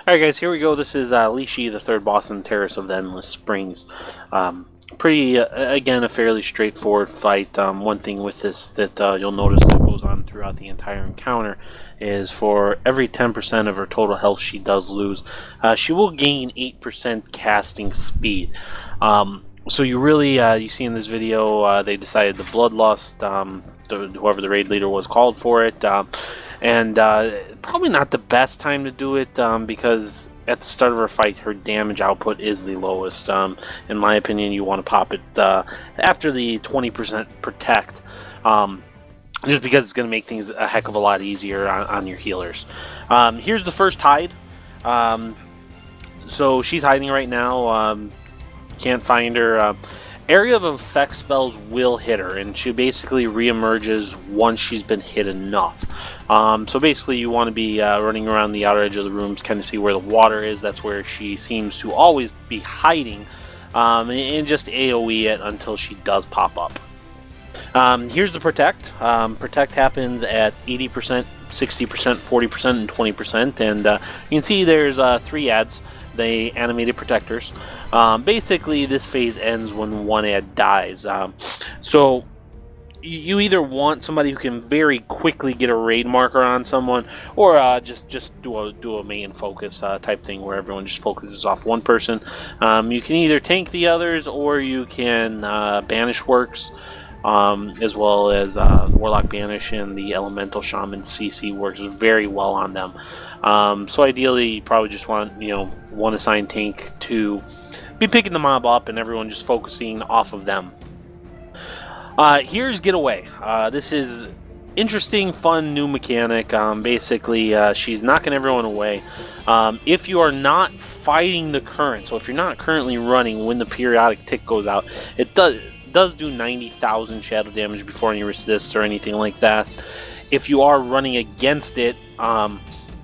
Alright guys, here we go. This is Li Shi, the third boss in Terrace of the Endless Springs. Pretty, again, a fairly straightforward fight. One thing with this that you'll notice that goes on throughout the entire encounter is for every 10% of her total health she does lose, she will gain 8% casting speed. So you really, you see in this video, they decided the Bloodlust, whoever the raid leader was, called for it. And probably not the best time to do it because at the start of her fight, her damage output is the lowest. In my opinion, you want to pop it after the 20% protect, just because it's going to make things a heck of a lot easier on your healers. Here's the first hide. So she's hiding right now. Can't find her. Area of effect spells will hit her, and she basically reemerges once she's been hit enough. So basically you want to be running around the outer edge of the rooms, kind of see where the water is. That's where she seems to always be hiding, and just AoE it until she does pop up. Here's the Protect. Protect happens at 80%, 60%, 40%, and 20%, and you can see there's 3 ads. The animated protectors. Basically, this phase ends when one ad dies. So you either want somebody who can very quickly get a raid marker on someone, or just do a main focus type thing where everyone just focuses off one person. You can either tank the others, or you can banish works. As well as Warlock Banish and the Elemental Shaman CC works very well on them. So ideally, you probably just want one assigned tank to be picking the mob up, and everyone just focusing off of them. Here's Getaway. This is interesting, fun, new mechanic. Basically, she's knocking everyone away. If you are not fighting the current, so if you're not currently running when the periodic tick goes out, it does do 90,000 shadow damage before any resists or anything like that. If you are running against it,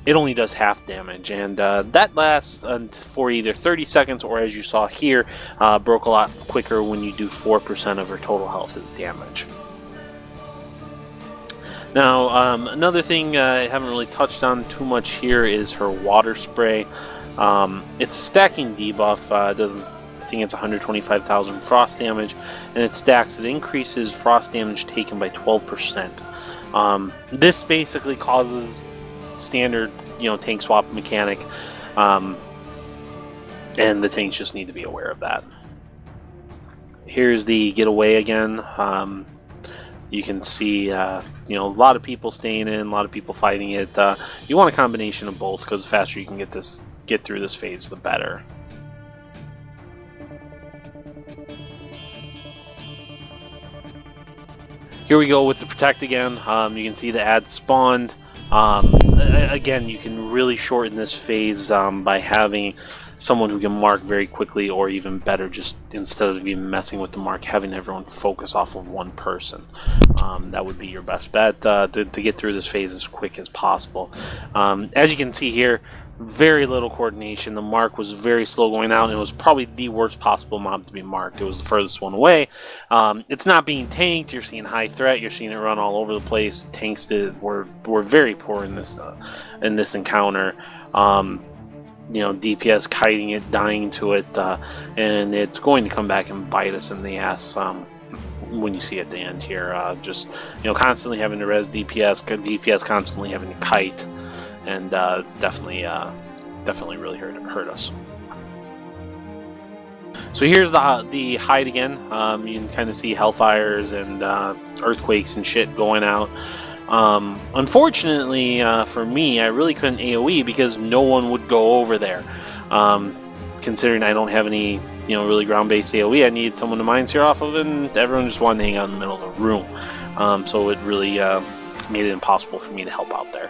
it only does half damage, and that lasts for either 30 seconds or, as you saw here, broke a lot quicker when you do 4% of her total health as damage. Now, another thing I haven't really touched on too much here is her water spray. It's a stacking debuff. I think it's 125,000 frost damage, and it stacks. It increases frost damage taken by 12%. This basically causes standard, tank swap mechanic, and the tanks just need to be aware of that. Here's the Getaway again. You can see, a lot of people staying in, a lot of people fighting it. You want a combination of both, because the faster you can get through this phase, the better. Here we go with the Protect again. You can see the ad spawned. Again, you can really shorten this phase by having someone who can mark very quickly, or even better, just instead of even messing with the mark, having everyone focus off of one person. That would be your best bet to get through this phase as quick as possible. As you can see here, very little coordination. The mark was very slow going out, and it was probably the worst possible mob to be marked. It was the furthest one away. It's not being tanked. You're seeing high threat. You're seeing it run all over the place. Tanks were very poor in this encounter. DPS kiting it, dying to it, and it's going to come back and bite us in the ass when you see at the end here. Just constantly having to res DPS constantly having to kite. And it's definitely really hurt us. So here's the hide again. You can kind of see hellfires and earthquakes and shit going out. Unfortunately for me, I really couldn't AoE because no one would go over there. Considering I don't have any really ground-based AoE, I needed someone to mind sear off of, and everyone just wanted to hang out in the middle of the room. So it really made it impossible for me to help out there.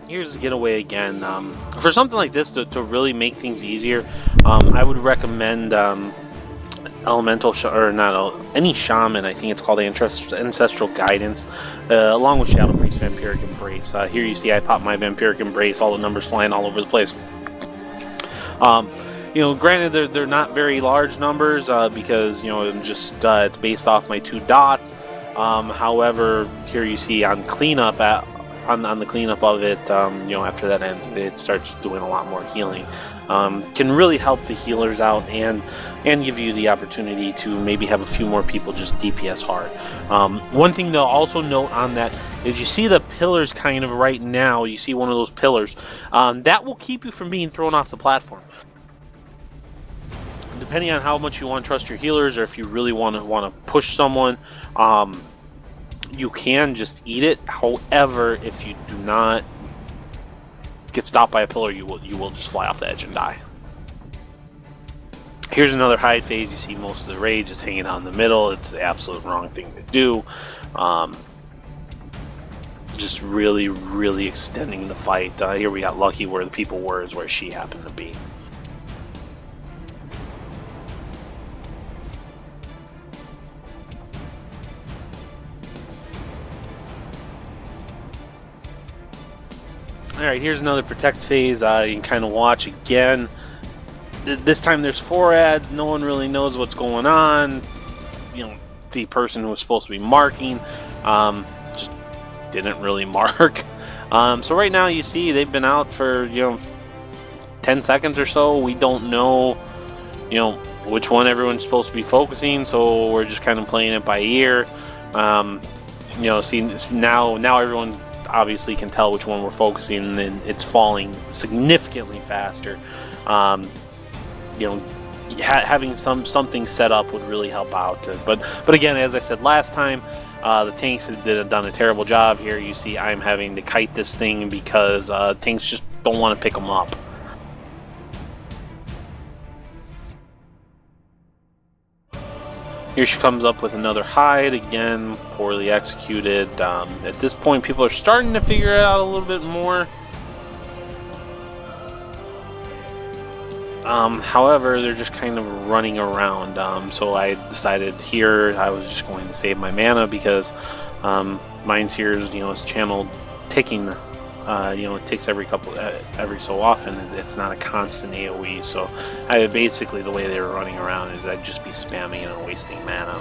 Here's the Getaway again. For something like this to really make things easier, I would recommend elemental or not any shaman. I think it's called ancestral guidance, along with Shadow Priest Vampiric Embrace. Here you see I pop my Vampiric Embrace, all the numbers flying all over the place. Granted they're not very large numbers because just it's based off my 2 dots. However, here you see on cleanup on the cleanup of it, after that ends, it starts doing a lot more healing. Can really help the healers out and give you the opportunity to maybe have a few more people just DPS hard. One thing to also note on that is you see the pillars kind of right now. You see one of those pillars. That will keep you from being thrown off the platform. Depending on how much you want to trust your healers, or if you really want to push someone, you can just eat it. However, if you do not get stopped by a pillar, you will just fly off the edge and die. Here's another hide phase. You see most of the rage is hanging out in the middle. It's the absolute wrong thing to do. Just really, really extending the fight. Here we got lucky where the people were is where she happened to be. Alright, here's another protect phase. You can kind of watch again. This time there's 4 ads. No one really knows what's going on. The person who was supposed to be marking just didn't really mark. So right now you see they've been out for 10 seconds or so. We don't know which one everyone's supposed to be focusing, so we're just kind of playing it by ear. See now everyone obviously can tell which one we're focusing, and it's falling significantly faster. Having something set up would really help out. But again, as I said last time, the tanks have done a terrible job. Here you see I'm having to kite this thing because tanks just don't want to pick them up. Here she comes up with another hide, again, poorly executed. At this point, people are starting to figure it out a little bit more. However, they're just kind of running around. So I decided here I was just going to save my mana because mine's here is channeled ticking. It takes every so often. It's not a constant AoE, so basically the way they were running around is I'd just be spamming and wasting mana.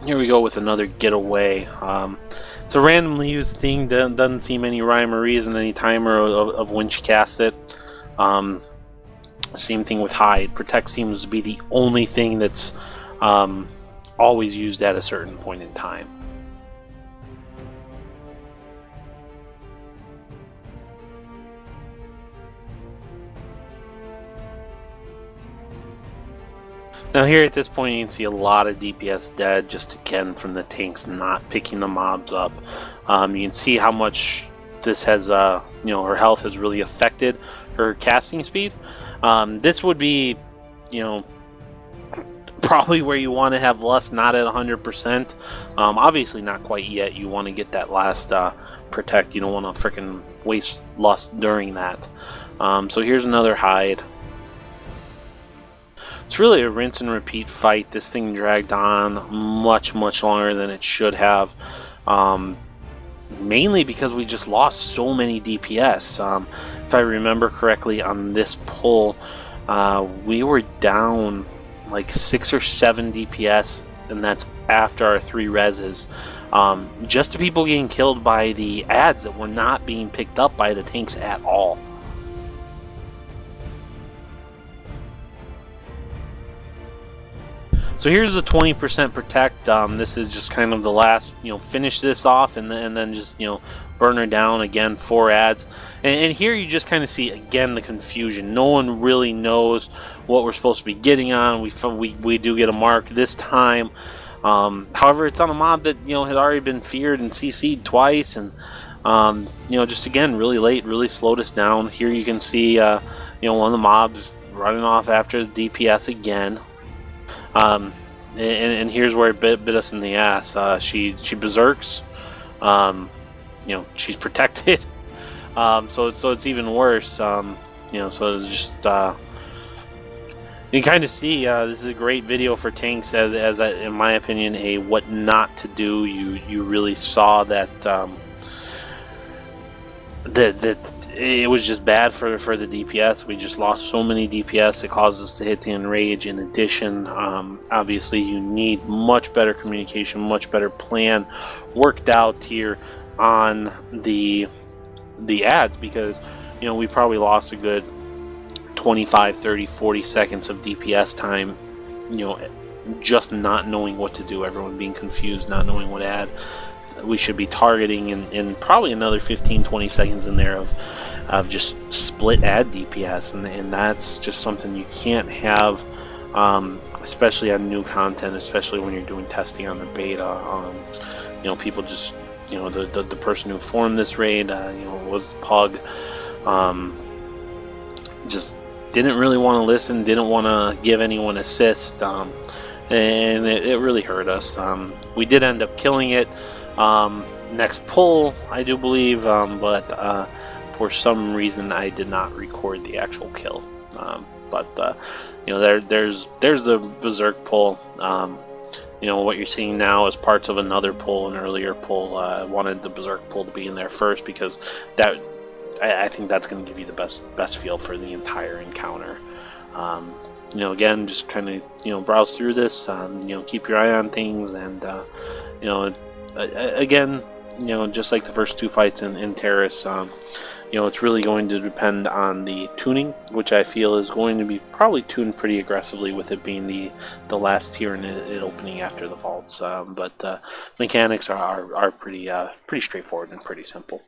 Here we go with another getaway. It's a randomly used thing. Doesn't seem any rhyme or reason, any timer of when she casts it. Same thing with hide. Protect seems to be the only thing that's always used at a certain point in time. Now here at this point you can see a lot of DPS dead, just again from the tanks not picking the mobs up. You can see how much this has, her health has really affected her casting speed. This would be, probably where you want to have Lust not at 100%. Obviously not quite yet. You want to get that last protect. You don't want to freaking waste Lust during that. So here's another hide. It's really a rinse and repeat fight. This thing dragged on much longer than it should have, mainly because we just lost so many DPS. If I remember correctly, on this pull we were down like 6 or 7 DPS, and that's after our 3 reses, just to people getting killed by the ads that were not being picked up by the tanks at all. So here's a 20% protect. This is just kind of the last, finish this off and then just, burn her down again, 4 ads. And here you just kind of see, again, the confusion. No one really knows what we're supposed to be getting on. We do get a mark this time. However, it's on a mob that, had already been feared and CC'd twice. And, just again, really late, really slowed us down. Here you can see, one of the mobs running off after the DPS again. And here's where it bit us in the ass. She berserks. She's protected. So it's even worse. So it's just you kind of see this is a great video for tanks as in my opinion, a what not to do. You really saw that that it was just bad for the DPS. We just lost so many DPS. It caused us to hit the enrage. In addition, obviously you need much better communication, much better plan worked out here on the ads, because we probably lost a good 25, 30, 40 seconds of DPS time, just not knowing what to do, everyone being confused, not knowing what ad we should be targeting, and probably another 15, 20 seconds in there of just split ad DPS, and that's just something you can't have, especially on new content, especially when you're doing testing on the beta. People just, the person who formed this raid, was Pug, just didn't really want to listen, didn't want to give anyone assist, and it really hurt us. We did end up killing it next pull, I do believe, but for some reason I did not record the actual kill. There's the Berserk pull. What you're seeing now is parts of another pull, an earlier pull. I wanted the Berserk pull to be in there first because I think that's going to give you the best feel for the entire encounter. Again, just kind of browse through this. Keep your eye on things, and again, just like the first two fights in Terrace, it's really going to depend on the tuning, which I feel is going to be probably tuned pretty aggressively, with it being the last tier and it opening after the vaults. But mechanics are pretty straightforward and pretty simple.